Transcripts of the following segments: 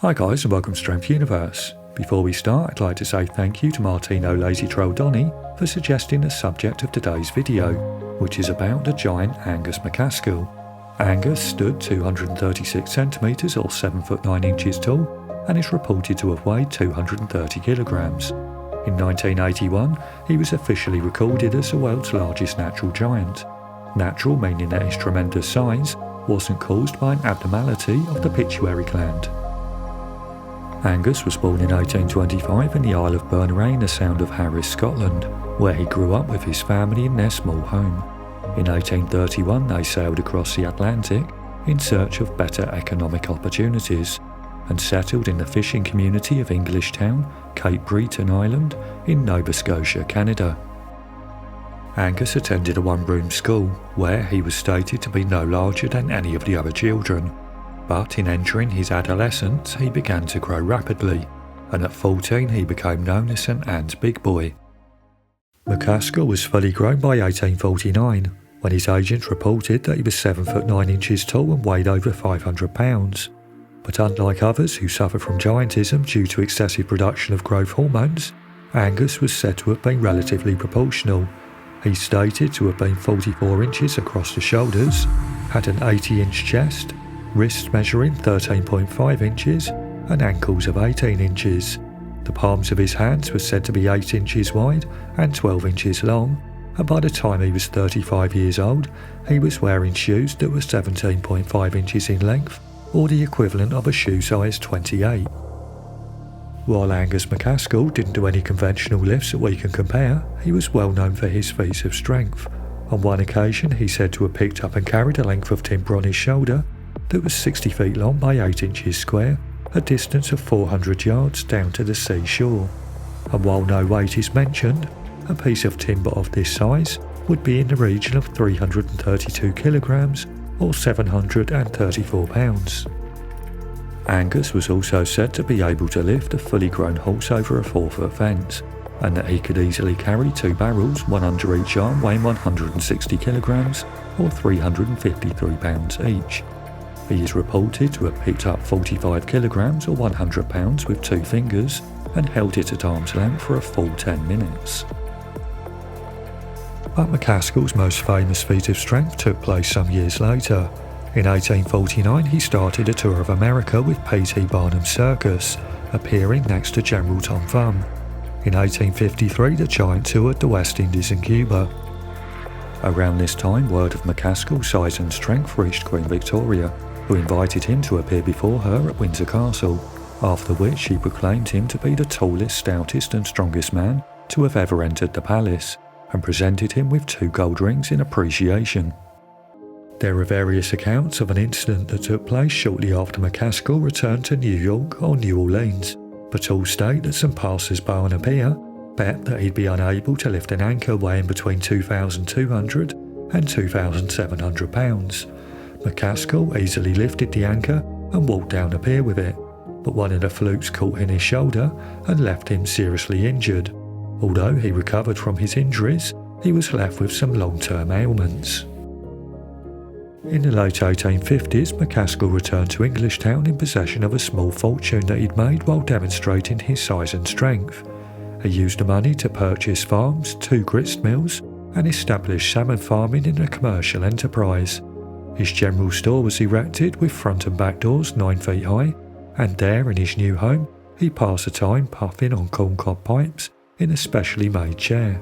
Hi guys and welcome to Strength Universe. Before we start, I'd like to say thank you to Martino Lazy Troll Donny for suggesting the subject of today's video, which is about the giant Angus MacAskill. Angus stood 236 centimetres or 7 foot 9 inches tall and is reported to have weighed 230 kilograms. In 1981, he was officially recorded as the world's largest natural giant. Natural meaning that his tremendous size wasn't caused by an abnormality of the pituitary gland. Angus was born in 1825 in the Isle of Berneray in the Sound of Harris, Scotland, where he grew up with his family in their small home. In 1831 they sailed across the Atlantic in search of better economic opportunities and settled in the fishing community of Englishtown, Cape Breton Island in Nova Scotia, Canada. Angus attended a one-room school where he was stated to be no larger than any of the other children. But in entering his adolescence, he began to grow rapidly, and at 14 he became known as an ant big boy. MacAskill was fully grown by 1849, when his agent reported that he was 7 foot 9 inches tall and weighed over 500 pounds. But unlike others who suffer from giantism due to excessive production of growth hormones, Angus was said to have been relatively proportional. He's stated to have been 44 inches across the shoulders, had an 80-inch chest, wrists measuring 13.5 inches and ankles of 18 inches. The palms of his hands were said to be 8 inches wide and 12 inches long, and by the time he was 35 years old, he was wearing shoes that were 17.5 inches in length, or the equivalent of a shoe size 28. While Angus MacAskill didn't do any conventional lifts that we can compare, he was well known for his feats of strength. On one occasion, he's said to have picked up and carried a length of timber on his shoulder that was 60 feet long by 8 inches square, a distance of 400 yards down to the seashore. And while no weight is mentioned, a piece of timber of this size would be in the region of 332 kilograms or 734 pounds. Angus was also said to be able to lift a fully grown horse over a 4-foot fence, and that he could easily carry 2 barrels, one under each arm, weighing 160 kilograms or 353 pounds each. He is reported to have picked up 45 kilograms or 100 pounds with 2 fingers and held it at arm's length for a full 10 minutes. But MacAskill's most famous feat of strength took place some years later. In 1849 he started a tour of America with P.T. Barnum's circus, appearing next to General Tom Thumb. In 1853 the giant toured the West Indies and Cuba. Around this time, word of MacAskill's size and strength reached Queen Victoria, who invited him to appear before her at Windsor Castle, after which she proclaimed him to be the tallest, stoutest and strongest man to have ever entered the palace, and presented him with 2 gold rings in appreciation. There are various accounts of an incident that took place shortly after MacAskill returned to New York or New Orleans, but all state that some passers-by on a pier bet that he'd be unable to lift an anchor weighing between 2,200 and 2,700 pounds. MacAskill easily lifted the anchor and walked down the pier with it, but one of the flukes caught in his shoulder and left him seriously injured. Although he recovered from his injuries, he was left with some long-term ailments. In the late 1850s, MacAskill returned to Englishtown in possession of a small fortune that he'd made while demonstrating his size and strength. He used the money to purchase farms, 2 grist mills, and establish salmon farming in a commercial enterprise. His general store was erected with front and back doors 9 feet high, and there in his new home he passed the time puffing on corncob pipes in a specially made chair.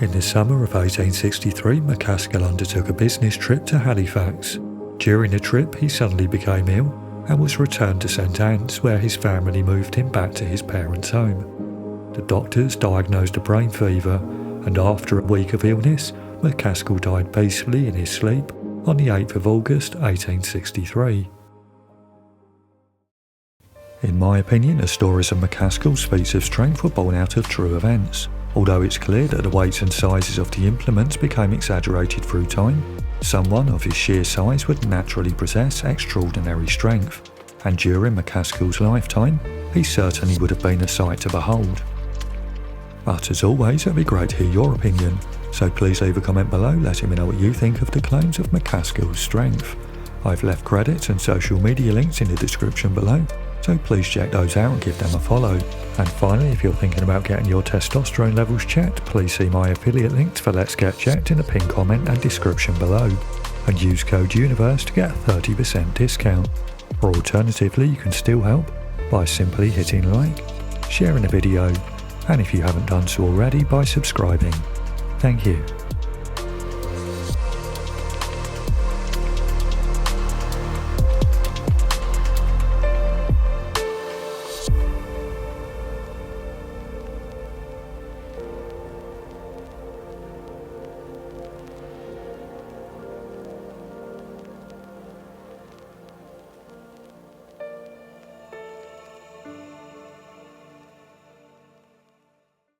In the summer of 1863, MacAskill undertook a business trip to Halifax. During the trip he suddenly became ill and was returned to St Anne's, where his family moved him back to his parents' home. The doctors diagnosed a brain fever, and after a week of illness, MacAskill died peacefully in his sleep on the 8th of August 1863. In my opinion, the stories of MacAskill's feats of strength were born out of true events. Although it's clear that the weights and sizes of the implements became exaggerated through time, someone of his sheer size would naturally possess extraordinary strength, and during MacAskill's lifetime, he certainly would have been a sight to behold. But as always, it'd be great to hear your opinion, so please leave a comment below letting me know what you think of the claims of MacAskill's strength. I've left credits and social media links in the description below, so please check those out and give them a follow. And finally, if you're thinking about getting your testosterone levels checked, please see my affiliate links for Let's Get Checked in the pinned comment and description below, and use code UNIVERSE to get a 30% discount. Or alternatively, you can still help by simply hitting like, sharing the video, and if you haven't done so already, by subscribing. Thank you.